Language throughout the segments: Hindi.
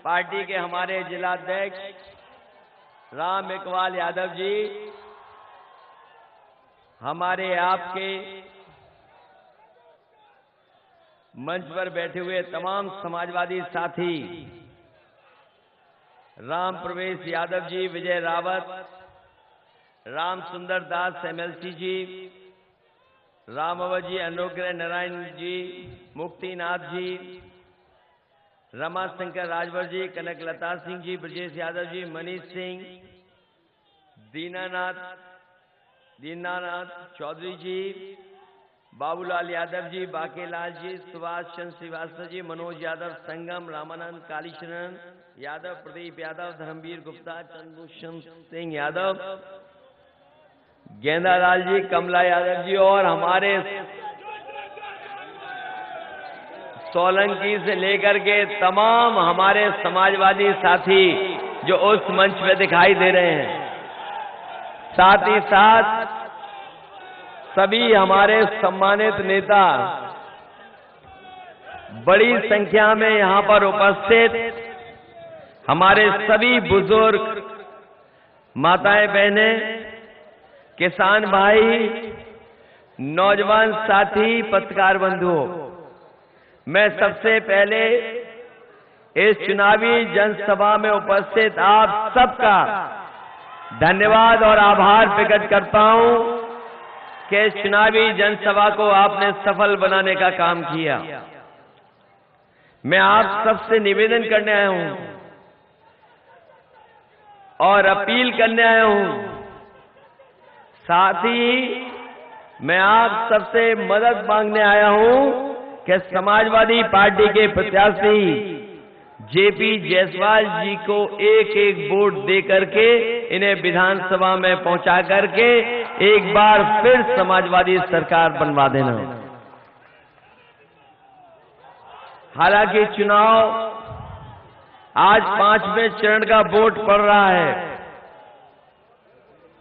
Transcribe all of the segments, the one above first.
पार्टी के हमारे जिलाध्यक्ष राम इकबाल यादव जी, हमारे आपके मंच पर बैठे हुए तमाम समाजवादी साथी राम प्रवेश यादव जी, विजय रावत, राम सुंदर दास एमएलसी जी, राम अवध जी, अनुग्रह नारायण जी, मुक्तिनाथ जी, रमाशंकर राजभर जी, कनकलता सिंह जी, ब्रजेश यादव जी, मनीष सिंह, दीनानाथ चौधरी जी, बाबूलाल यादव जी, बाकेलाल जी, सुभाष चंद्र श्रीवास्तव जी, मनोज यादव, संगम, रामानंद, कालीचरण यादव, प्रदीप यादव, धर्मवीर गुप्ता, चंद्रभूषण सिंह यादव, गेंदालाल जी, कमला यादव जी और हमारे सोलंकी से लेकर के तमाम हमारे समाजवादी साथी जो उस मंच पे दिखाई दे रहे हैं, साथ ही साथ सभी हमारे सम्मानित नेता बड़ी संख्या में यहां पर उपस्थित, हमारे सभी बुजुर्ग, माताएं बहनें, किसान भाई, नौजवान साथी, पत्रकार बंधुओं, मैं सबसे पहले इस चुनावी जनसभा में उपस्थित आप सबका धन्यवाद और आभार प्रकट करता हूं कि इस चुनावी जनसभा को आपने सफल बनाने का काम किया। मैं आप सबसे निवेदन करने आया हूं और अपील करने आया हूं, साथ ही मैं आप सबसे मदद मांगने आया हूं कि समाजवादी पार्टी के प्रत्याशी जेपी जायसवाल जी को एक एक वोट दे करके इन्हें विधानसभा में पहुंचा करके एक बार फिर समाजवादी सरकार बनवा देना। हालांकि चुनाव आज 5वें चरण का वोट पड़ रहा है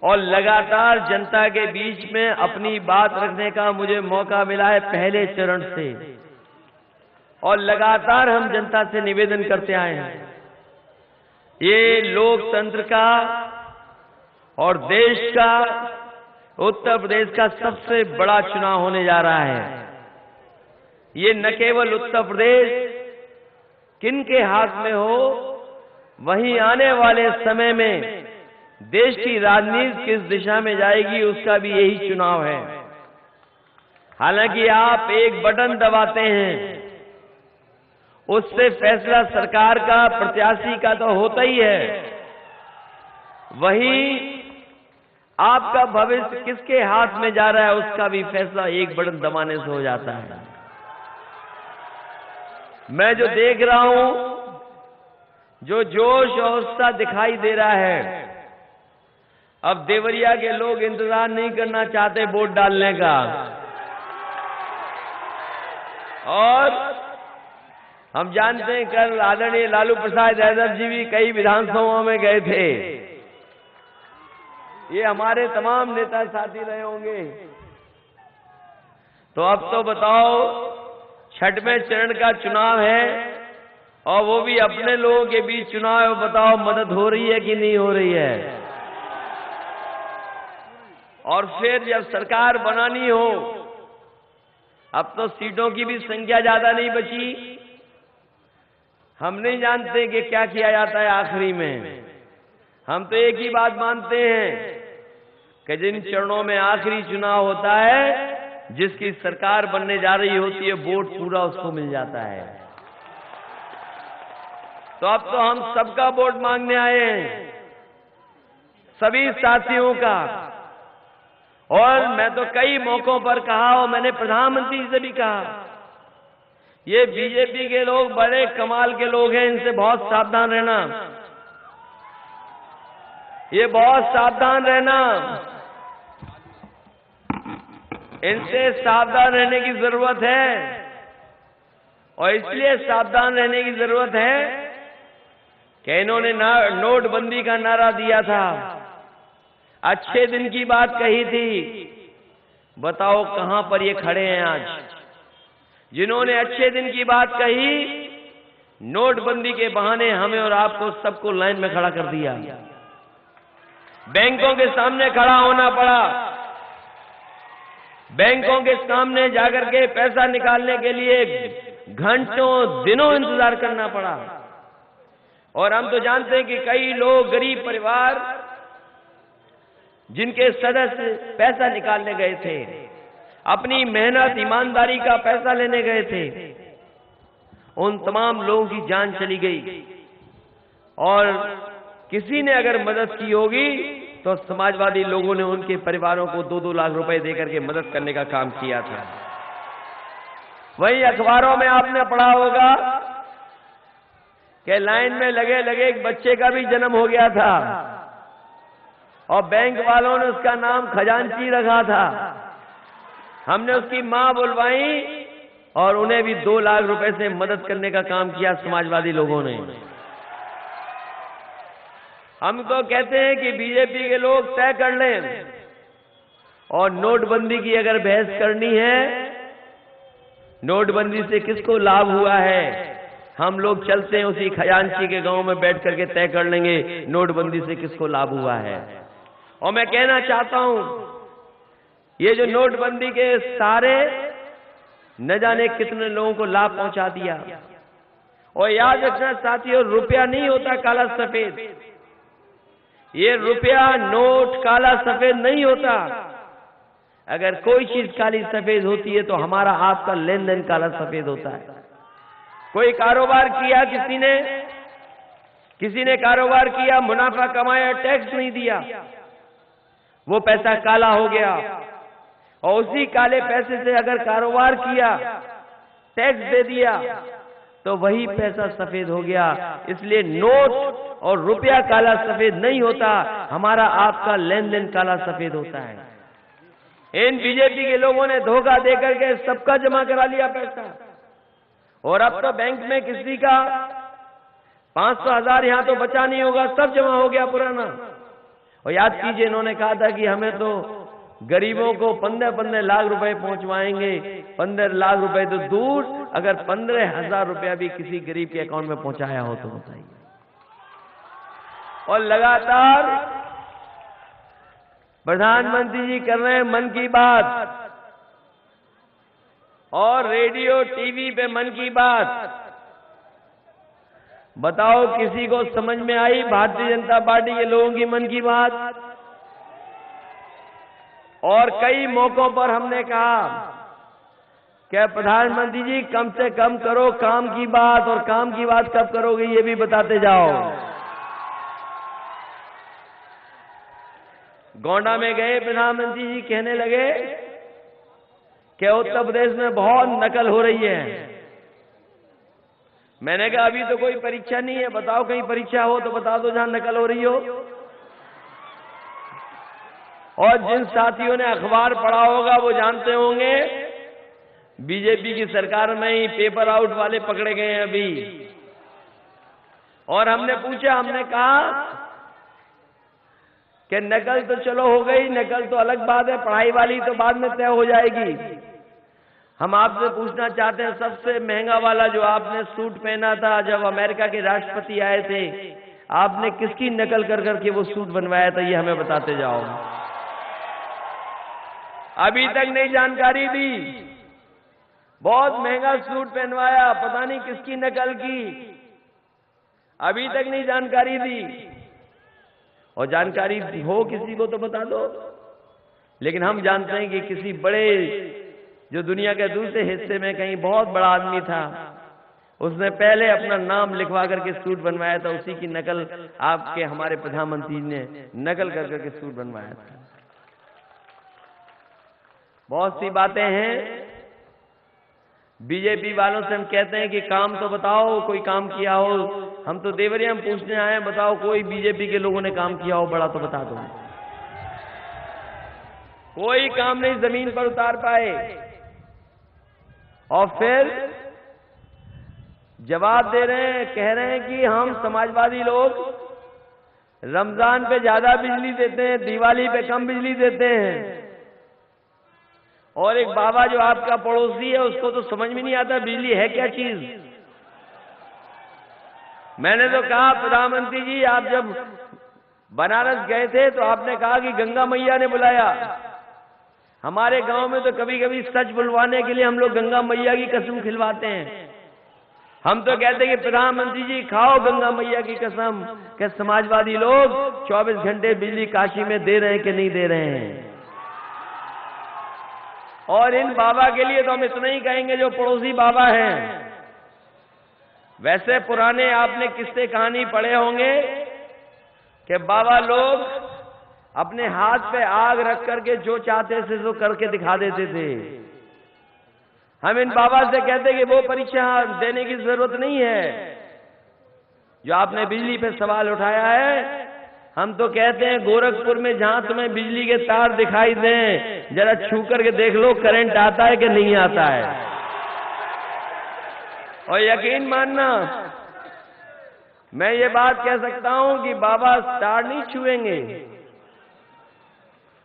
और लगातार जनता के बीच में अपनी बात रखने का मुझे मौका मिला है पहले चरण से, और लगातार हम जनता से निवेदन करते आए हैं। ये लोकतंत्र का और देश का, उत्तर प्रदेश का सबसे बड़ा चुनाव होने जा रहा है। ये न केवल उत्तर प्रदेश किनके हाथ में हो, वहीं आने वाले समय में देश की राजनीति किस दिशा में जाएगी उसका भी यही चुनाव है। हालांकि आप एक बटन दबाते हैं, उससे फैसला सरकार का, प्रत्याशी का तो होता ही है, वहीं आपका भविष्य किसके हाथ में जा रहा है उसका भी फैसला एक बटन दबाने से हो जाता है। मैं जो देख रहा हूं, जो जोश और उत्साह दिखाई दे रहा है, अब देवरिया के लोग इंतजार नहीं करना चाहते वोट डालने का, और हम जानते हैं कल आदरणीय लालू प्रसाद यादव जी भी कई विधानसभाओं में गए थे। ये हमारे तमाम नेता साथी रहे होंगे। तो अब तो बताओ, 6वें चरण का चुनाव है और वो भी अपने लोगों के बीच चुनाव है, बताओ मदद हो रही है कि नहीं हो रही है? और फिर जब सरकार बनानी हो, अब तो सीटों की भी संख्या ज्यादा नहीं बची, हम नहीं जानते कि क्या किया जाता है आखिरी में। हम तो एक ही बात मानते हैं कि जिन चरणों में आखिरी चुनाव होता है, जिसकी सरकार बनने जा रही होती है, वोट पूरा उसको मिल जाता है। तो अब तो हम सबका वोट मांगने आए हैं, सभी साथियों का। और मैं तो कई मौकों पर कहा, और मैंने प्रधानमंत्री से भी कहा, ये बीजेपी के लोग बड़े कमाल के लोग हैं, इनसे बहुत सावधान रहना, ये बहुत सावधान रहना, इनसे सावधान रहने की जरूरत है। और इसलिए सावधान रहने की जरूरत है कि इन्होंने नोटबंदी का नारा दिया था, अच्छे दिन की बात कही थी, बताओ कहां पर ये खड़े हैं आज। जिन्होंने अच्छे दिन की बात कही, नोटबंदी के बहाने हमें और आपको सबको लाइन में खड़ा कर दिया। बैंकों के सामने खड़ा होना पड़ा, बैंकों के सामने जाकर के पैसा निकालने के लिए घंटों दिनों इंतजार करना पड़ा। और हम तो जानते हैं कि कई लोग, गरीब परिवार जिनके सदस्य पैसा निकालने गए थे, अपनी मेहनत ईमानदारी का पैसा लेने गए थे, उन तमाम लोगों की जान चली गई। और किसी ने अगर मदद की होगी तो समाजवादी लोगों ने उनके परिवारों को 2-2 लाख रुपए देकर के मदद करने का काम किया था। वही अखबारों में आपने पढ़ा होगा कि लाइन में लगे लगे एक बच्चे का भी जन्म हो गया था और बैंक वालों ने उसका नाम खजांची रखा था। हमने उसकी मां बुलवाई और उन्हें भी 2 लाख रुपए से मदद करने का काम किया समाजवादी लोगों ने। हम तो कहते हैं कि बीजेपी के लोग तय कर लें, और नोटबंदी की अगर बहस करनी है, नोटबंदी से किसको लाभ हुआ है, हम लोग चलते हैं उसी खजांची के गांव में बैठ करके तय कर लेंगे नोटबंदी से किसको लाभ हुआ है। और मैं कहना चाहता हूं, ये जो नोटबंदी के सारे न जाने कितने लोगों को लाभ पहुंचा दिया। और याद रखना साथियों, रुपया नहीं होता काला सफेद, ये रुपया नोट काला सफेद नहीं होता। अगर कोई चीज काली सफेद होती है तो हमारा आपका लेन देन काला सफेद होता है। कोई कारोबार किया, किसी ने कारोबार किया, मुनाफा कमाया, टैक्स नहीं दिया, वो पैसा काला हो गया। और उसी काले पैसे से अगर कारोबार किया, टैक्स दे दिया, तो वही पैसा सफेद हो गया। इसलिए नोट और रुपया काला सफेद नहीं होता, हमारा आपका लेन देन काला सफेद होता है। इन बीजेपी के लोगों ने धोखा देकर के सबका जमा करा लिया पैसा, और अब तो बैंक में किसी का 500,000 यहां तो बचा नहीं होगा, सब जमा हो गया पुराना। और याद कीजिए, इन्होंने कहा था कि हमें तो गरीबों को 15-15 लाख रुपए पहुंचवाएंगे। 15 लाख रुपए तो दूर, अगर 15,000 रुपया भी किसी गरीब के अकाउंट में पहुंचाया हो तो बताइए। और लगातार प्रधानमंत्री जी कर रहे हैं मन की बात, और रेडियो टीवी पे मन की बात। बताओ किसी को समझ में आई भारतीय जनता पार्टी के लोगों की मन की बात? और कई मौकों पर हमने कहा कि प्रधानमंत्री जी कम से कम करो काम की बात, और काम की बात कब करोगे ये भी बताते जाओ। गोंडा में गए प्रधानमंत्री जी, कहने लगे कि उत्तर प्रदेश में बहुत नकल हो रही है। मैंने कहा अभी तो कोई परीक्षा नहीं है, बताओ कहीं परीक्षा हो तो बता दो जहां नकल हो रही हो। और जिन साथियों ने अखबार पढ़ा होगा वो जानते होंगे, बीजेपी की सरकार में ही पेपर आउट वाले पकड़े गए हैं अभी। और हमने पूछा, हमने कहा कि नकल तो चलो हो गई, नकल तो अलग बात है, पढ़ाई वाली तो बाद में तय हो जाएगी। हम आपसे पूछना चाहते हैं, सबसे महंगा वाला जो आपने सूट पहना था जब अमेरिका के राष्ट्रपति आए थे, आपने किसकी नकल कर करके वो सूट बनवाया था, ये हमें बताते जाओ। अभी तक नहीं जानकारी दी। बहुत महंगा सूट पहनवाया, पता नहीं किसकी नकल की, अभी तक नहीं जानकारी दी। और जानकारी हो किसी को तो बता दो। लेकिन हम जानते हैं कि किसी बड़े, जो दुनिया के दूसरे हिस्से में कहीं बहुत बड़ा आदमी था, उसने पहले अपना नाम लिखवा करके सूट बनवाया था, उसी की नकल आपके हमारे प्रधानमंत्री ने नकल कर करके सूट बनवाया था। बहुत सी बातें हैं। बीजेपी वालों से हम कहते हैं कि काम तो बताओ, कोई काम किया हो। हम तो देवरिया में पूछने आए हैं, बताओ कोई बीजेपी के लोगों ने काम किया हो बड़ा तो बता दो। कोई काम नहीं जमीन पर उतार पाए। और फिर जवाब दे रहे हैं, कह रहे हैं कि हम समाजवादी लोग रमजान पे ज्यादा बिजली देते हैं, दिवाली पे कम बिजली देते हैं। और एक बाबा जो आपका पड़ोसी है, उसको तो समझ में नहीं आता बिजली है क्या चीज। मैंने तो कहा प्रधानमंत्री जी, आप जब बनारस गए थे तो आपने कहा कि गंगा मैया ने बुलाया। हमारे गांव में तो कभी कभी सच बुलवाने के लिए हम लोग गंगा मैया की कसम खिलवाते हैं। हम तो कहते हैं कि प्रधानमंत्री जी खाओ गंगा मैया की कसम कि समाजवादी लोग 24 घंटे बिजली काशी में दे रहे हैं कि नहीं दे रहे हैं। और इन बाबा के लिए तो हम इतना ही कहेंगे जो पड़ोसी बाबा हैं। वैसे पुराने आपने किस्से कहानी पढ़े होंगे कि बाबा लोग अपने हाथ पे आग रख करके जो चाहते थे तो करके दिखा देते थे। हम इन बाबा से कहते कि वो परीक्षा देने की जरूरत नहीं है। जो आपने बिजली पे सवाल उठाया है, हम तो कहते हैं गोरखपुर में जहां तुम्हें बिजली के तार दिखाई दें, जरा छू करके देख लो करंट आता है कि नहीं आता है। और यकीन मानना, मैं ये बात कह सकता हूं कि बाबा तार नहीं छुएंगे।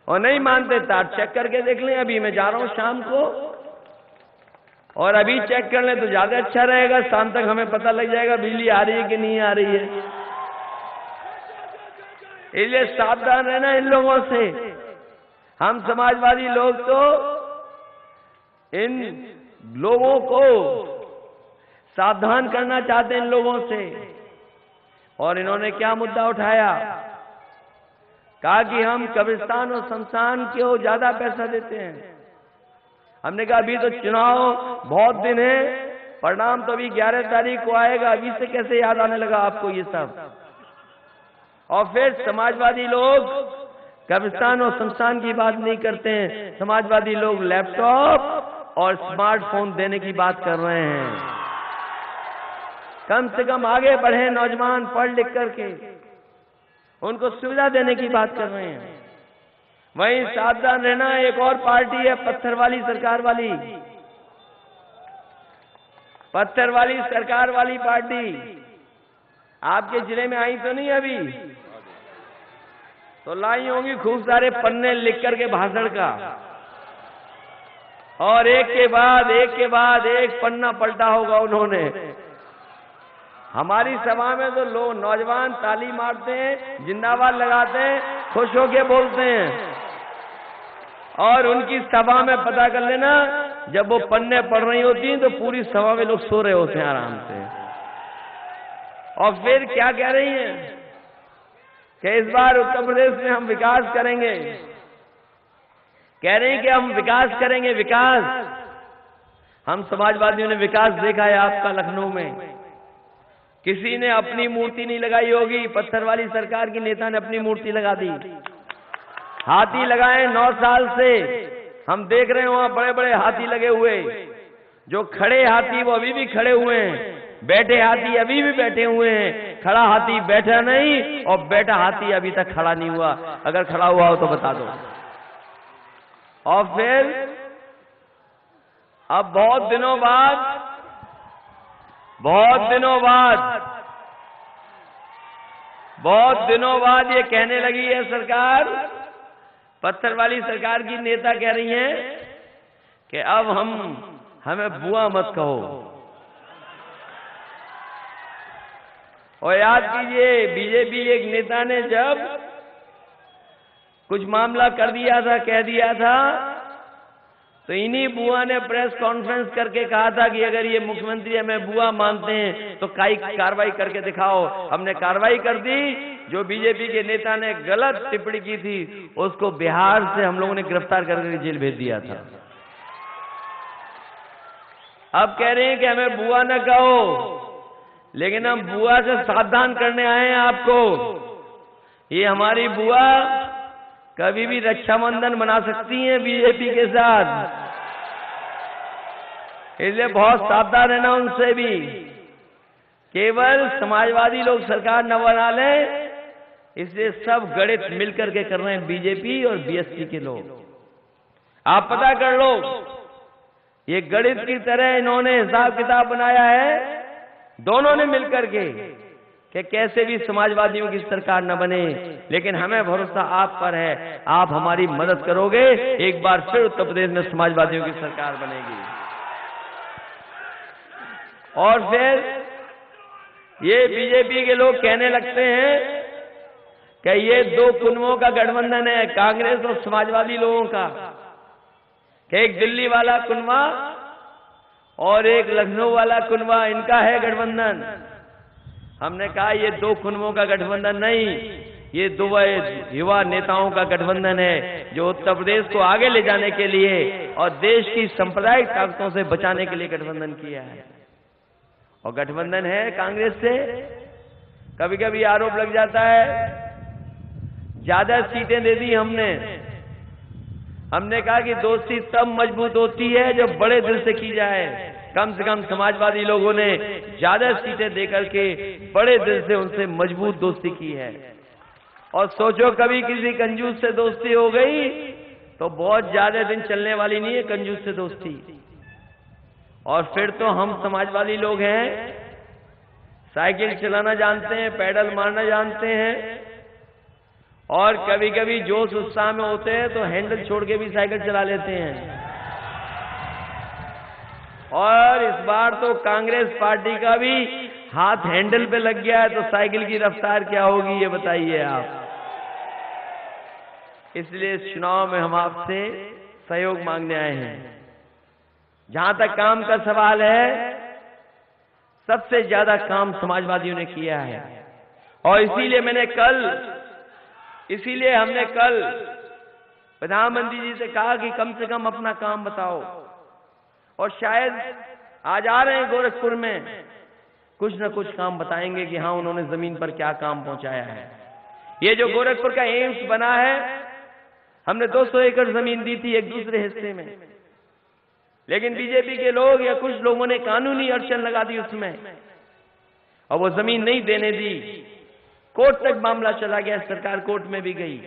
और नहीं मानते तार चेक करके देख लें। अभी मैं जा रहा हूं शाम को, और अभी चेक कर लें तो ज्यादा अच्छा रहेगा। शाम तक हमें पता लग जाएगा बिजली आ रही है कि नहीं आ रही है। इसलिए सावधान रहना इन लोगों से। हम समाजवादी लोग तो इन लोगों को सावधान करना चाहते हैं इन लोगों से। और इन्होंने क्या मुद्दा उठाया, कहा कि हम कब्रिस्तान और शमशान को ज्यादा पैसा देते हैं। हमने कहा अभी तो चुनाव बहुत दिन है, परिणाम तो अभी 11 तारीख को आएगा, अभी से कैसे याद आने लगा आपको ये सब। और फिर समाजवादी लोग कब्रिस्तान और शमशान की बात नहीं करते हैं, समाजवादी लोग लैपटॉप और स्मार्टफोन देने की बात कर रहे हैं। कम से कम आगे बढ़े नौजवान पढ़ लिख करके, उनको सुविधा देने की बात कर रहे हैं। वहीं सावधान रहना, एक और पार्टी है पत्थर वाली सरकार वाली। पत्थर वाली सरकार वाली पार्टी आपके जिले में आई तो नहीं अभी? तो लाई होंगी खूब सारे पन्ने लिख करके भाषण का, और एक के बाद एक पन्ना पलटा होगा उन्होंने। हमारी सभा में तो लोग नौजवान ताली मारते हैं, जिंदाबाद लगाते हैं, खुश होके बोलते हैं। और उनकी सभा में पता कर लेना, जब वो पन्ने पढ़ रही होती हैं तो पूरी सभा में लोग सो रहे होते हैं आराम से। और फिर क्या कह रही हैं कि इस बार उत्तर प्रदेश में हम विकास करेंगे। कह रही हैं कि हम विकास करेंगे, विकास। हम समाजवादियों ने विकास देखा है आपका लखनऊ में। किसी ने अपनी मूर्ति नहीं लगाई होगी, पत्थर वाली सरकार की नेता ने अपनी मूर्ति लगा दी। हाथी लगाए 9 साल से, हम देख रहे हैं वहां बड़े बड़े हाथी लगे हुए। जो खड़े हाथी वो अभी भी खड़े हुए हैं, बैठे हाथी अभी भी बैठे हुए हैं। खड़ा हाथी बैठा नहीं, और बैठा हाथी अभी तक खड़ा नहीं हुआ। अगर खड़ा हुआ हो तो बता दो। और फिर अब बहुत दिनों बाद ये कहने लगी है सरकार, पत्थर वाली सरकार की नेता कह रही हैं कि अब हमें बुआ मत कहो। और याद कीजिए, बीजेपी एक नेता ने जब कुछ मामला कर दिया था, कह दिया था, तो इन्हीं बुआ ने प्रेस कॉन्फ्रेंस करके कहा था कि अगर ये मुख्यमंत्री हमें बुआ मानते हैं तो कार्रवाई करके दिखाओ। हमने कार्रवाई कर दी। जो बीजेपी के नेता ने गलत टिप्पणी की थी उसको बिहार से हम लोगों ने गिरफ्तार करके जेल भेज दिया था। अब कह रहे हैं कि हमें बुआ न कहो, लेकिन हम बुआ से सावधान करने आए हैं आपको। ये हमारी बुआ कभी भी रक्षाबंधन मना सकती हैं बीजेपी के साथ, इसलिए बहुत सावधान रहना उनसे भी। केवल समाजवादी लोग सरकार न बना लें, इसलिए सब गणित मिलकर के कर रहे हैं बीजेपी और बीएसपी के लोग। आप पता कर लो, ये गणित की तरह इन्होंने हिसाब किताब बनाया है दोनों ने मिलकर के कि कैसे भी समाजवादियों की सरकार न बने। लेकिन हमें भरोसा आप पर है, आप हमारी मदद करोगे, एक बार फिर उत्तर प्रदेश में समाजवादियों की सरकार बनेगी। और फिर ये बीजेपी के लोग कहने लगते हैं कि ये दो कुनवों का गठबंधन है, कांग्रेस और समाजवादी लोगों का, कि एक दिल्ली वाला कुनवा और एक लखनऊ वाला कुनवा, इनका है गठबंधन। हमने कहा ये दो कुनवों का गठबंधन नहीं, ये दो युवा नेताओं का गठबंधन है, जो उत्तर प्रदेश को आगे ले जाने के लिए और देश की सांप्रदायिक ताकतों से बचाने के लिए गठबंधन किया है। और गठबंधन है कांग्रेस से। कभी कभी आरोप लग जाता है ज्यादा सीटें दे दी हमने कहा कि दोस्ती तब मजबूत होती है जब बड़े दिल से की जाए। कम से कम समाजवादी लोगों ने ज्यादा सीटें देकर के बड़े दिल से उनसे मजबूत दोस्ती की है। और सोचो कभी किसी कंजूस से दोस्ती हो गई तो बहुत ज्यादा दिन चलने वाली नहीं है कंजूस से दोस्ती। और फिर तो हम समाजवादी लोग हैं, साइकिल चलाना जानते हैं, पैडल मारना जानते हैं, और कभी कभी जोश उत्साह में होते हैं तो हैंडल छोड़ के भी साइकिल चला लेते हैं। और इस बार तो कांग्रेस पार्टी का भी हाथ हैंडल पे लग गया है, तो साइकिल की रफ्तार क्या होगी ये बताइए आप। इसलिए इस चुनाव में हम आपसे सहयोग मांगने आए हैं। जहां तक काम का सवाल है, सबसे ज्यादा काम समाजवादियों ने किया है। और इसीलिए हमने कल प्रधानमंत्री जी से कहा कि कम से कम अपना काम बताओ। और शायद आज आ रहे हैं गोरखपुर में, कुछ न कुछ काम बताएंगे कि हाँ उन्होंने जमीन पर क्या काम पहुंचाया है। ये जो गोरखपुर का एम्स बना है, हमने 200 एकड़ जमीन दी थी एक दूसरे हिस्से में, लेकिन बीजेपी के लोग या कुछ लोगों ने कानूनी अड़चन लगा दी उसमें और वो जमीन नहीं देने दी। कोर्ट तक मामला चला गया, सरकार कोर्ट में भी गई।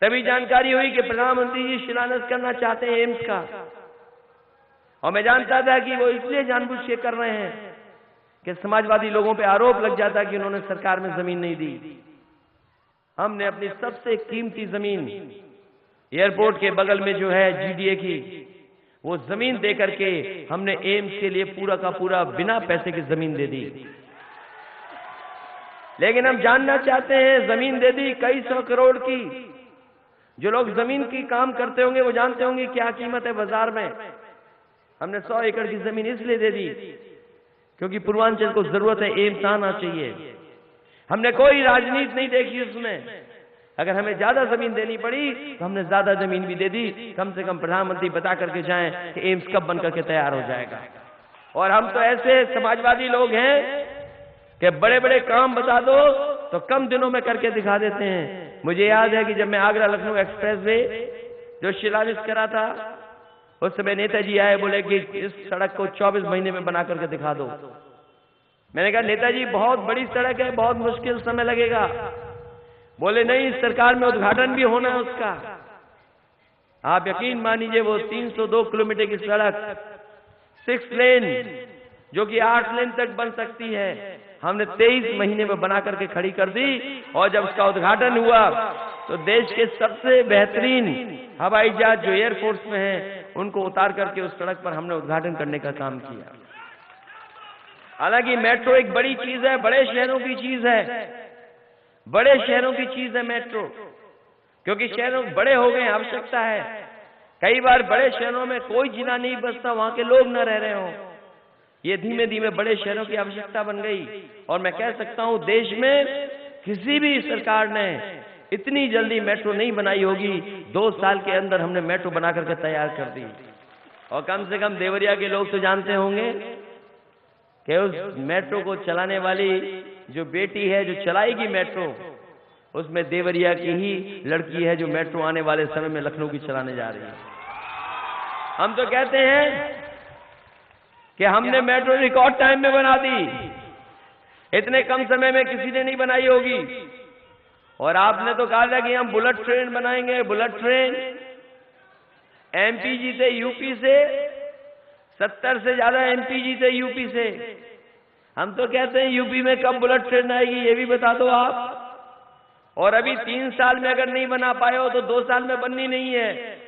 तभी जानकारी हुई कि प्रधानमंत्री जी शिलान्यास करना चाहते हैं एम्स का। और मैं जानता था कि वो इसलिए जानबूझ के कर रहे हैं कि समाजवादी लोगों पे आरोप लग जाता कि उन्होंने सरकार में जमीन नहीं दी। हमने अपनी सबसे कीमती जमीन एयरपोर्ट के बगल में जो है जीडीए की, वो जमीन दे करके हमने एम्स के लिए पूरा का पूरा बिना पैसे की जमीन दे दी। लेकिन हम जानना चाहते हैं, जमीन दे दी कई 100 करोड़ की। जो लोग जमीन की काम करते होंगे वो जानते होंगे क्या कीमत है बाजार में। हमने 100 एकड़ की जमीन इसलिए दे दी क्योंकि पूर्वांचल को जरूरत है, एम्स आना चाहिए। हमने कोई राजनीति नहीं देखी उसमें। अगर हमें ज्यादा जमीन देनी पड़ी तो हमने ज्यादा जमीन भी दे दी। कम से कम प्रधानमंत्री बता करके जाएं कि एम्स कब बनकर के तैयार हो जाएगा। और हम तो ऐसे समाजवादी लोग हैं कि बड़े बड़े काम बता दो तो कम दिनों में करके दिखा देते हैं। मुझे याद है कि जब मैं आगरा लखनऊ एक्सप्रेस वे जो शिलान्यास करा था, उस समय नेताजी आए, बोले कि इस सड़क को 24 महीने में बना करके दिखा दो। मैंने कहा नेताजी बहुत बड़ी सड़क है, बहुत मुश्किल समय लगेगा। बोले नहीं, सरकार में उद्घाटन भी होना है उसका। आप यकीन मानिए वो 302 किलोमीटर की सड़क 6 लेन जो कि 8 लेन तक बन सकती है, हमने 23 महीने में बना करके खड़ी कर दी। और जब उसका उद्घाटन हुआ तो देश के सबसे बेहतरीन हवाई जहाज जो एयरफोर्स में है उनको उतार करके उस सड़क पर हमने उद्घाटन करने का काम किया। हालांकि मेट्रो एक बड़ी चीज है, बड़े शहरों की चीज है, बड़े शहरों की चीज है मेट्रो, क्योंकि शहरों बड़े हो गए, आवश्यकता है। कई बार बड़े शहरों में कोई जिला नहीं बसता, वहां के लोग न रह रहे हो। ये धीमे धीमे बड़े शहरों की आवश्यकता बन गई। और मैं कह सकता हूं देश में किसी भी सरकार ने इतनी जल्दी मेट्रो नहीं बनाई होगी। 2 साल के अंदर हमने मेट्रो बना करके तैयार कर दी। और कम से कम देवरिया के लोग तो जानते होंगे कि उस मेट्रो को चलाने वाली जो बेटी है जो चलाएगी मेट्रो, उसमें देवरिया की ही लड़की है जो मेट्रो आने वाले समय में लखनऊ की चलाने जा रही है। हम तो कहते हैं कि हमने मेट्रो रिकॉर्ड टाइम में बना दी, इतने कम समय में किसी ने नहीं बनाई होगी। और आपने तो कहा था कि हम बुलेट ट्रेन बनाएंगे, बुलेट ट्रेन एमपी जीते यूपी से, 70 से ज्यादा एमपी जीते यूपी से। हम तो कहते हैं यूपी में कब बुलेट ट्रेन आएगी ये भी बता दो आप। और अभी 3 साल में अगर नहीं बना पाए हो तो 2 साल में बननी नहीं है।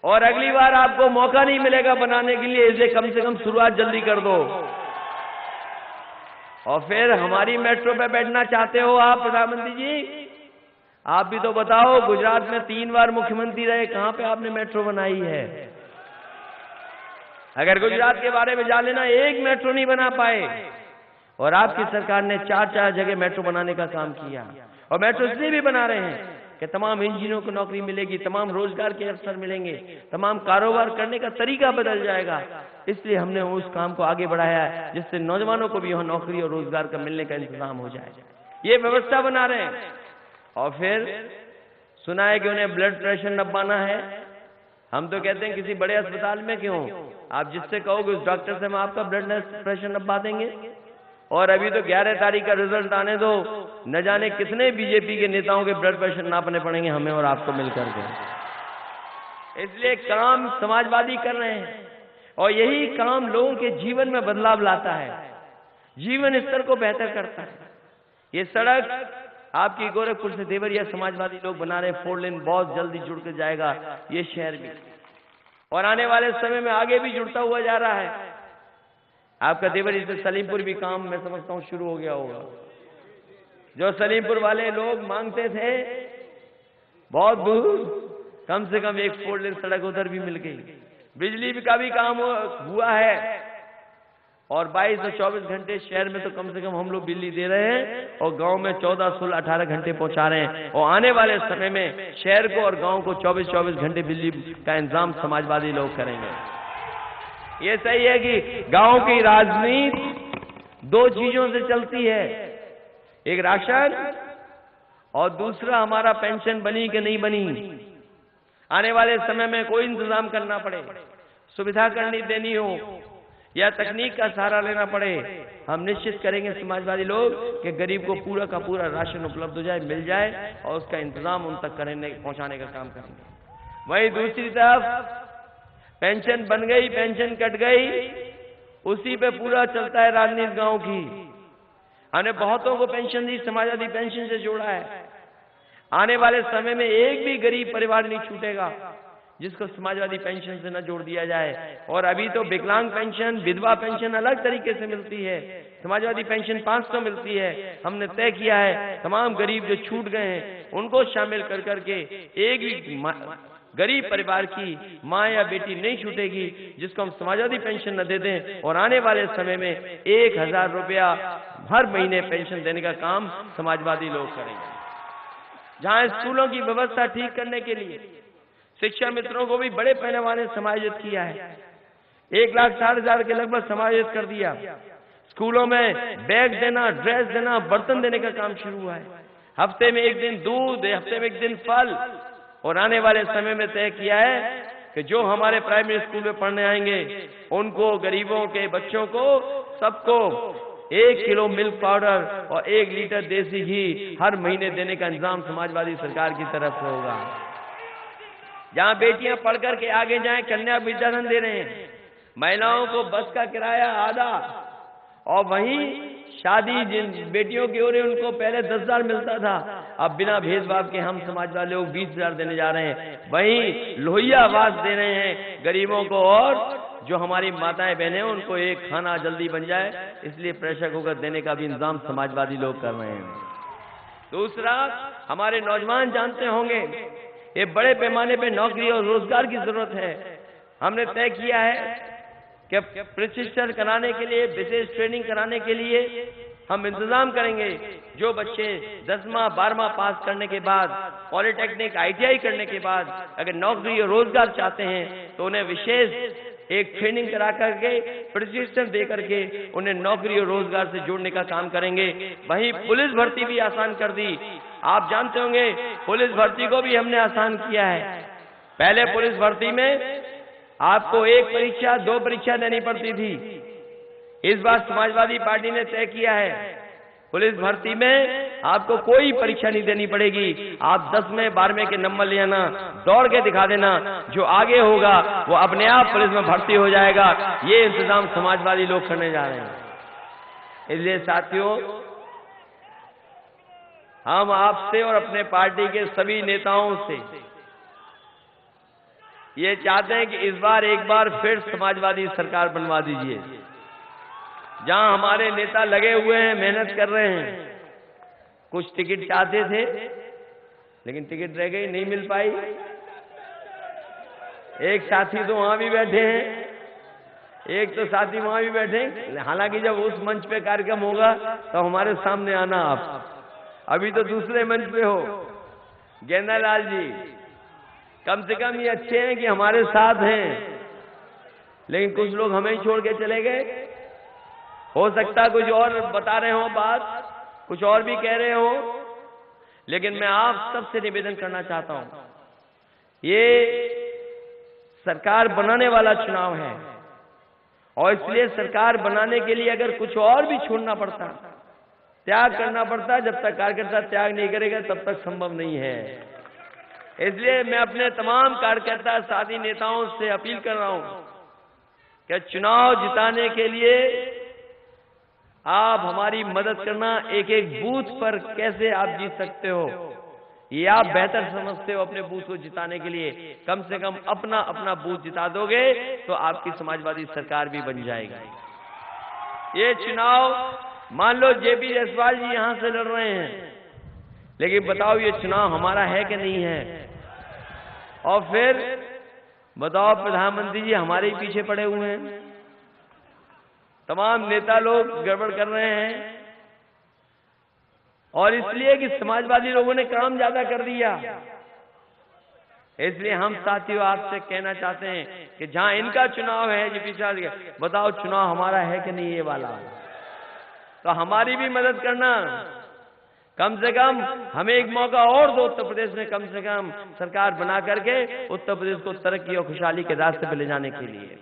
और अगली बार आपको मौका नहीं मिलेगा बनाने के लिए, इसे कम से कम शुरुआत जल्दी कर दो। और फिर हमारी मेट्रो पे बैठना चाहते हो आप प्रधानमंत्री जी? आप भी तो बताओ, गुजरात में 3 बार मुख्यमंत्री रहे, कहां पे आपने मेट्रो बनाई है? अगर गुजरात के बारे में जान लेना, एक मेट्रो नहीं बना पाए। और आपकी सरकार ने 4 जगह मेट्रो बनाने का काम किया। और मेट्रो इसलिए भी बना रहे हैं कि तमाम इंजीनियरों को नौकरी मिलेगी, तमाम रोजगार के अवसर मिलेंगे, तमाम कारोबार करने का तरीका बदल जाएगा। इसलिए हमने उस काम को आगे बढ़ाया है जिससे नौजवानों को भी यहाँ नौकरी और रोजगार का मिलने का इंतजाम हो जाए। ये व्यवस्था बना रहे हैं। और फिर सुना है कि उन्हें ब्लड प्रेशर नपाना है। हम तो कहते हैं किसी बड़े अस्पताल में क्यों, आप जिससे कहोगे उस डॉक्टर से हम आपका ब्लड प्रेशर नपा देंगे। और अभी तो 11 तारीख का रिजल्ट आने दो, न जाने कितने बीजेपी के नेताओं के ब्लड प्रेशर नापने पड़ेंगे हमें और आपको मिलकर के। इसलिए काम समाजवादी कर रहे हैं और यही काम लोगों के जीवन में बदलाव लाता है, जीवन स्तर को बेहतर करता है। ये सड़क आपकी गोरखपुर से देवरिया समाजवादी लोग बना रहे, 4 लेन बहुत जल्दी जुड़ के जाएगा ये शहर भी, और आने वाले समय में आगे भी जुड़ता हुआ जा रहा है। आपका देवरिया से सलीमपुर भी काम मैं समझता हूं शुरू हो गया होगा। जो सलीमपुर वाले लोग मांगते थे बहुत दूर, कम से कम एक 4 लेन सड़क उधर भी मिल गई। बिजली का भी काम हुआ है और 22 और 24 घंटे शहर में तो कम से कम हम लोग बिजली दे रहे हैं और गांव में 14, 16, 18 घंटे पहुंचा रहे हैं। और आने वाले समय में शहर को और गांव को 24 घंटे बिजली का इंतजाम समाजवादी लोग करेंगे। ये सही है कि गांव की राजनीति 2 चीजों से चलती है, एक राशन और दूसरा हमारा पेंशन बनी कि नहीं बनी। आने वाले समय में कोई इंतजाम करना पड़े, सुविधा करनी देनी हो या तकनीक का सहारा लेना पड़े, हम निश्चित करेंगे समाजवादी लोग कि गरीब को पूरा का पूरा राशन उपलब्ध हो जाए, मिल जाए और उसका इंतजाम उन तक पहुंचाने का काम करेंगे। वहीं दूसरी तरफ पेंशन बन गई, पेंशन कट गई, उसी पे पूरा चलता है राजनीति गांव की। हमने बहुतों को पेंशन दी, समाजवादी पेंशन से जोड़ा है। आने वाले समय में एक भी गरीब परिवार नहीं छूटेगा जिसको समाजवादी पेंशन से न जोड़ दिया जाए। और अभी तो विकलांग पेंशन, विधवा पेंशन अलग तरीके से मिलती है, समाजवादी पेंशन 500 मिलती है। हमने तय किया है तमाम गरीब जो छूट गए हैं उनको शामिल कर करके एक भी गरीब परिवार की माँ या बेटी नहीं छूटेगी जिसको हम समाजवादी पेंशन न दे दें। और आने वाले समय में 1000 रुपया हर महीने पेंशन देने का काम समाजवादी लोग करेंगे। जहां स्कूलों की व्यवस्था ठीक करने के लिए शिक्षा मित्रों को भी बड़े पैमाने समायोजित किया है, 1,60,000 के लगभग समायोजित कर दिया। स्कूलों में बैग देना, ड्रेस देना, बर्तन देने का काम शुरू हुआ है। हफ्ते में 1 दिन दूध, हफ्ते में 1 दिन फल। और आने वाले समय में तय किया है कि जो हमारे प्राइमरी स्कूल में पढ़ने आएंगे उनको, गरीबों के बच्चों को, सबको 1 किलो मिल्क पाउडर और 1 लीटर देसी घी हर महीने देने का इंतजाम समाजवादी सरकार की तरफ से होगा। जहां बेटियां पढ़ करके आगे जाएं, कन्या विद्याधन दे रहे हैं, महिलाओं को बस का किराया आधा, और वहीं शादी जिन बेटियों की हो रही उनको पहले 10,000 मिलता था, अब बिना भेदभाव के हम समाजवादी लोग 20,000 देने जा रहे हैं। वहीं लोहिया आवास दे रहे हैं गरीबों को, और जो हमारी माताएं बहनें उनको एक खाना जल्दी बन जाए, इसलिए प्रेशर कुकर देने का भी इंतजाम समाजवादी लोग कर रहे हैं। दूसरा, हमारे नौजवान जानते होंगे ये बड़े पैमाने पे नौकरी और रोजगार की जरूरत है। हमने तय किया है कि प्रशिक्षण कराने के लिए, विशेष ट्रेनिंग कराने के लिए हम इंतजाम करेंगे। जो बच्चे 10वां 12वां पास करने के बाद, पॉलिटेक्निक ITI करने के बाद अगर नौकरी और रोजगार चाहते हैं तो उन्हें विशेष एक ट्रेनिंग करा करके, प्रशिक्षण दे करके उन्हें नौकरी और रोजगार से जोड़ने का काम करेंगे। वहीं पुलिस भर्ती भी आसान कर दी। आप जानते होंगे पुलिस भर्ती को भी हमने आसान किया है। पहले पुलिस भर्ती में आपको 1 परीक्षा 2 परीक्षा देनी पड़ती थी। इस बार समाजवादी पार्टी ने तय किया है पुलिस भर्ती में आपको कोई परीक्षा नहीं देनी पड़ेगी। आप 10वें 12वें के नंबर ले आना, दौड़ के दिखा देना, जो आगे होगा वो अपने आप पुलिस में भर्ती हो जाएगा। ये इंतजाम समाजवादी लोग करने जा रहे हैं। इसलिए साथियों, हम आपसे और अपने पार्टी के सभी नेताओं से ये चाहते हैं कि इस बार एक बार फिर समाजवादी सरकार बनवा दीजिए। जहां हमारे नेता लगे हुए हैं, मेहनत कर रहे हैं। कुछ टिकट चाहते थे लेकिन टिकट रह गई, नहीं मिल पाई। एक साथी तो वहां भी बैठे हैं, एक तो साथी वहां भी बैठे। हालांकि जब उस मंच पे कार्यक्रम होगा तो हमारे सामने आना आप। अभी तो दूसरे मंच पे हो। गेंदालाल जी कम से कम ये अच्छे हैं कि हमारे साथ हैं, लेकिन कुछ लोग हमें ही छोड़ के चले गए। हो सकता कुछ और बता रहे हो बात, कुछ और भी कह रहे हो, लेकिन मैं आप सबसे निवेदन करना चाहता हूं, ये सरकार बनाने वाला चुनाव है और इसलिए सरकार बनाने के लिए अगर कुछ और भी छोड़ना पड़ता, त्याग करना पड़ता, जब तक कार्यकर्ता त्याग नहीं करेगा तब तक संभव नहीं है। इसलिए मैं अपने तमाम कार्यकर्ता साथी नेताओं से अपील कर रहा हूं कि चुनाव जिताने के लिए आप हमारी मदद करना। एक एक बूथ पर कैसे आप जीत सकते हो ये आप बेहतर समझते हो। अपने बूथ को जिताने के लिए कम से कम अपना अपना बूथ जिता दोगे तो आपकी समाजवादी सरकार भी बन जाएगी। ये चुनाव मान लो जेपी जायसवाल जी यहां से लड़ रहे हैं, लेकिन बताओ ये चुनाव हमारा है कि नहीं है? और फिर बताओ प्रधानमंत्री जी हमारे ही पीछे पड़े हुए हैं, तमाम नेता लोग गड़बड़ कर रहे हैं और इसलिए कि समाजवादी लोगों ने काम ज्यादा कर दिया। इसलिए हम साथियों आपसे कहना चाहते हैं कि जहां इनका चुनाव है जो पीछे, बताओ चुनाव हमारा है कि नहीं ये वाला, तो हमारी भी मदद करना। कम से कम हमें एक मौका और दो उत्तर प्रदेश में कम से कम सरकार बना करके उत्तर प्रदेश को तरक्की और खुशहाली के रास्ते पर ले जाने के लिए,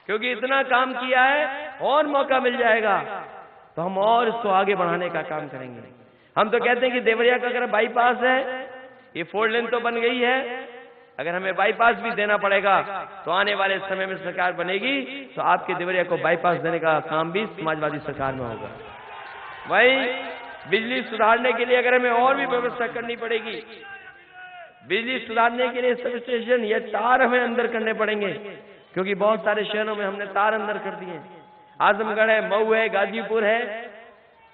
क्योंकि इतना काम किया है और मौका मिल जाएगा तो हम और इसको आगे बढ़ाने का काम करेंगे। हम तो कहते हैं कि देवरिया का अगर बाईपास है, ये 4 लेन तो बन गई है, अगर हमें बाईपास भी देना पड़ेगा तो आने वाले समय में सरकार बनेगी तो आपके देवरिया को बाईपास देने का काम भी समाजवादी सरकार में होगा। वही बिजली सुधारने के लिए अगर हमें और भी व्यवस्था करनी पड़ेगी, बिजली सुधारने के लिए सब स्टेशन या तार हमें अंदर करने पड़ेंगे, क्योंकि बहुत सारे शहरों में हमने तार अंदर कर दिए। आजमगढ़ है, मऊ है, गाजीपुर है,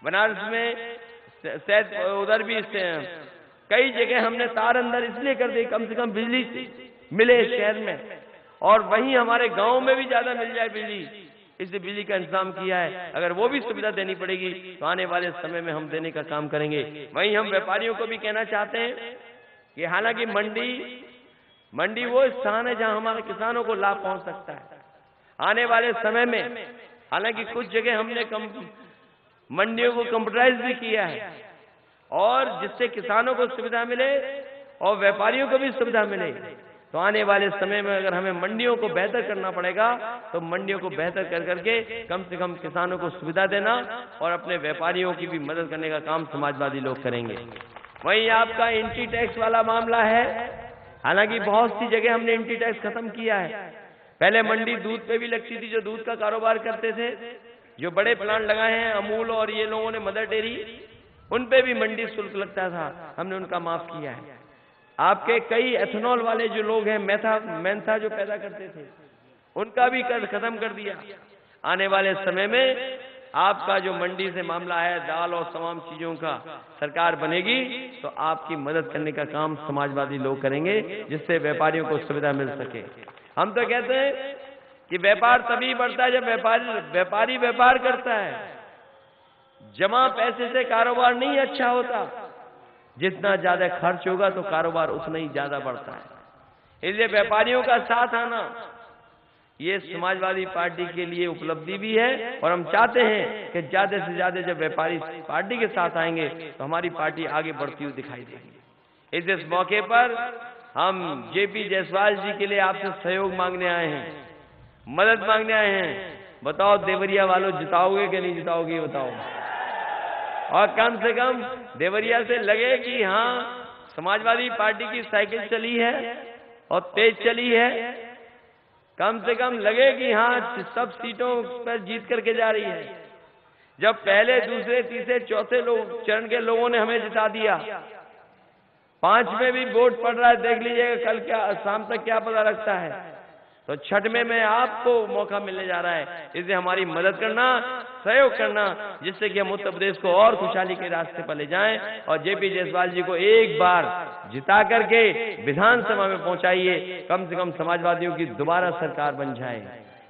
बनारस में शायद उधर भी कई जगह हमने तार अंदर इसलिए कर दी कम से कम बिजली मिले शहर में, और वहीं हमारे गांव में भी ज्यादा मिल जाए बिजली, इसलिए बिजली का इंतजाम किया है। अगर वो भी सुविधा देनी पड़ेगी तो आने वाले समय में हम देने का काम करेंगे। वहीं हम व्यापारियों को भी कहना चाहते हैं कि हालांकि मंडी वो स्थान है जहां हमारे किसानों को लाभ पहुंच सकता है। आने वाले समय में हालांकि कुछ जगह हमने मंडियों को कंप्यूटराइज भी किया है, और जिससे किसानों को सुविधा मिले और व्यापारियों को भी सुविधा मिले, तो आने वाले समय में अगर हमें मंडियों को बेहतर करना पड़ेगा तो मंडियों को बेहतर कर करके कम से कम किसानों को सुविधा देना और अपने व्यापारियों की भी मदद करने का काम समाजवादी लोग करेंगे। वहीं आपका एंट्री टैक्स वाला मामला है, हालांकि बहुत सी जगह हमने एंट्री टैक्स खत्म किया है। पहले मंडी दूध पे भी लगती थी, जो दूध का कारोबार करते थे, जो बड़े प्लांट लगाए हैं अमूल और ये लोगों ने मदर डेयरी, उन पे भी मंडी शुल्क लगता था, हमने उनका माफ किया है। आपके कई एथेनॉल वाले जो लोग हैं, मेंथा जो पैदा करते थे, उनका भी कर खत्म कर दिया। आने वाले समय में आपका जो मंडी से मामला है, दाल और तमाम चीजों का, सरकार बनेगी तो आपकी मदद करने का काम समाजवादी लोग करेंगे, जिससे व्यापारियों को सुविधा मिल सके। हम तो कहते हैं कि व्यापार तभी बढ़ता है जब व्यापारी व्यापार करता है। जमा पैसे से कारोबार नहीं अच्छा होता, जितना ज्यादा खर्च होगा तो कारोबार उतना ही ज्यादा बढ़ता है। इसलिए व्यापारियों का साथ आना ये समाजवादी पार्टी के लिए उपलब्धि भी है, और हम चाहते हैं कि ज्यादा से ज्यादा जब व्यापारी पार्टी के साथ आएंगे तो हमारी पार्टी आगे बढ़ती हुई दिखाई देगी। इस मौके पर हम जेपी जायसवाल जी के लिए आपसे सहयोग मांगने आए हैं, मदद मांगने आए हैं। बताओ देवरिया वालों, जिताओगे कि नहीं जिताओगे बताओ, और कम से कम देवरिया से लगे कि हाँ समाजवादी पार्टी की साइकिल चली है और तेज चली है, कम से कम लगे कि हाँ सब सीटों पर जीत करके जा रही है। जब पहले दूसरे तीसरे चौथे चरण के लोगों ने हमें जिता दिया, 5 में भी वोट पड़ रहा है, देख लीजिएगा कल क्या शाम तक क्या पता लगता है। तो 6वें में आपको मौका मिलने जा रहा है, इसलिए हमारी मदद करना। सहयोग करना, जिससे कि हम उत्तर प्रदेश को और खुशहाली के रास्ते पर ले जाएं और जेपी जायसवाल जी को एक बार जिता करके विधानसभा में पहुंचाइए। कम से कम समाजवादियों की दोबारा सरकार बन जाए।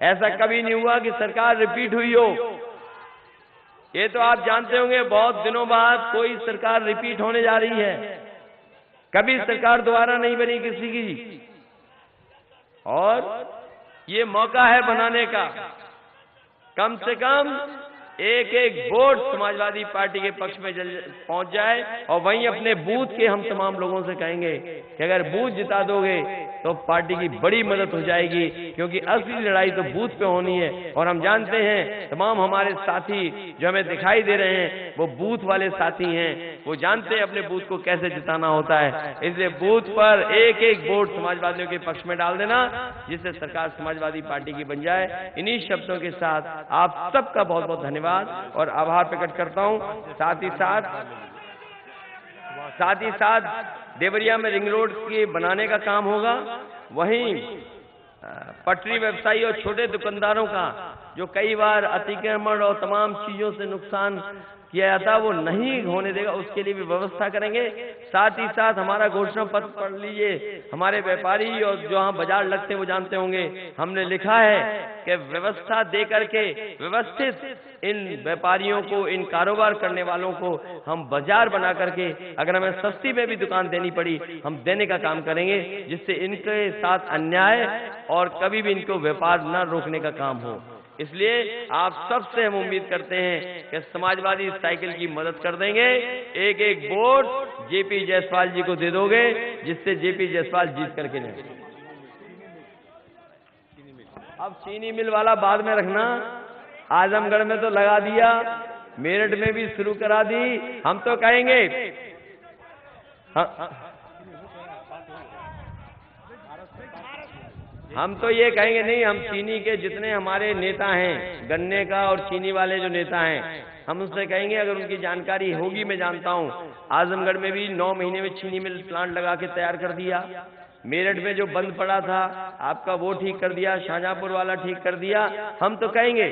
ऐसा कभी नहीं हुआ कि सरकार रिपीट हुई हो। ये तो आप जानते होंगे बहुत दिनों बाद कोई सरकार रिपीट होने जा रही है। कभी सरकार दोबारा नहीं बनी किसी की, और ये मौका है बनाने का। कम से कम एक एक वोट समाजवादी पार्टी के पक्ष में पहुंच जाए, और वहीं अपने बूथ के हम तमाम लोगों से कहेंगे कि अगर बूथ जिता दोगे तो पार्टी की बड़ी मदद हो जाएगी, क्योंकि असली लड़ाई तो बूथ पे होनी है। और हम जानते हैं तमाम हमारे साथी जो हमें दिखाई दे रहे हैं वो बूथ वाले साथी हैं, वो जानते हैं अपने बूथ को कैसे जिताना होता है। इसलिए बूथ पर एक एक वोट समाजवादियों के पक्ष में डाल देना, जिससे सरकार समाजवादी पार्टी की बन जाए। इन्हीं शब्दों के साथ आप सबका बहुत बहुत धन्यवाद और आभार प्रकट करता हूं। साथ ही साथ देवरिया में रिंग रोड के बनाने का काम होगा। वहीं पटरी व्यवसायी और छोटे दुकानदारों का जो कई बार अतिक्रमण और तमाम चीजों से नुकसान किया जाता, वो नहीं होने देगा, उसके लिए भी व्यवस्था करेंगे। साथ ही साथ हमारा घोषणा पत्र पढ़ लीजिए। हमारे व्यापारी और जो यहाँ बाजार लगते हैं वो जानते होंगे, हमने लिखा है कि व्यवस्था दे करके व्यवस्थित इन व्यापारियों को, इन कारोबार करने वालों को हम बाजार बना करके, अगर हमें सस्ती में भी दुकान देनी पड़ी हम देने का काम करेंगे, जिससे इनके साथ अन्याय और कभी भी इनको व्यापार न रोकने का काम हो। इसलिए आप सबसे हम उम्मीद करते हैं कि समाजवादी साइकिल की मदद कर देंगे। एक एक वोट जेपी जायसवाल जी को दे दोगे, जिससे जेपी जायसवाल जीत करके जाए। अब चीनी मिल वाला बाद में रखना। आजमगढ़ में तो लगा दिया, मेरठ में भी शुरू करा दी। हम तो कहेंगे हम तो ये कहेंगे नहीं, हम चीनी के जितने हमारे नेता हैं, गन्ने का और चीनी वाले जो नेता हैं, हम उनसे कहेंगे अगर उनकी जानकारी होगी, मैं जानता हूं आजमगढ़ में भी 9 महीने में चीनी मिल प्लांट लगा के तैयार कर दिया। मेरठ में जो बंद पड़ा था आपका वो ठीक कर दिया, शाहजहांपुर वाला ठीक कर दिया। हम तो कहेंगे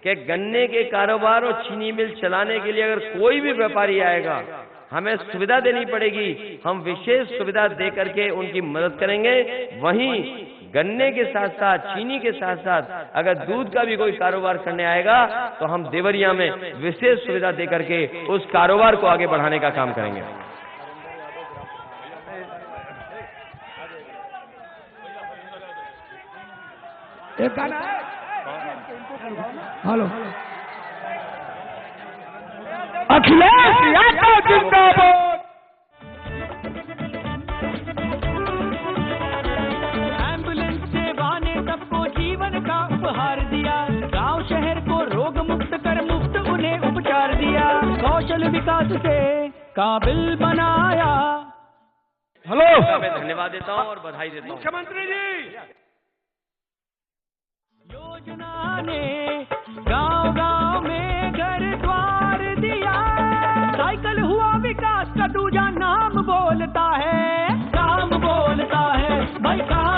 कि गन्ने के कारोबार और चीनी मिल चलाने के लिए अगर कोई भी व्यापारी आएगा, हमें सुविधा देनी पड़ेगी। हम विशेष सुविधा दे करके उनकी मदद करेंगे। वहीं गन्ने के साथ साथ, चीनी के साथ साथ अगर दूध का भी कोई कारोबार करने आएगा तो हम देवरिया में विशेष सुविधा दे करके उस कारोबार को आगे बढ़ाने का काम करेंगे। एक गाना है, हेलो, अखिलेश यादव जिंदाबाद। एम्बुलेंस सेवा ने सबको जीवन का उपहार दिया, गांव शहर को रोग मुक्त कर मुफ्त उन्हें उपचार दिया, कौशल विकास से काबिल बनाया। हेलो, मैं धन्यवाद देता हूं और बधाई देता हूं। मुख्यमंत्री जी, योजना ने गांव-गांव में घर द्वार दिया, साइकिल हुआ विकास का दूजा नाम बोलता है, काम बोलता है भाई काम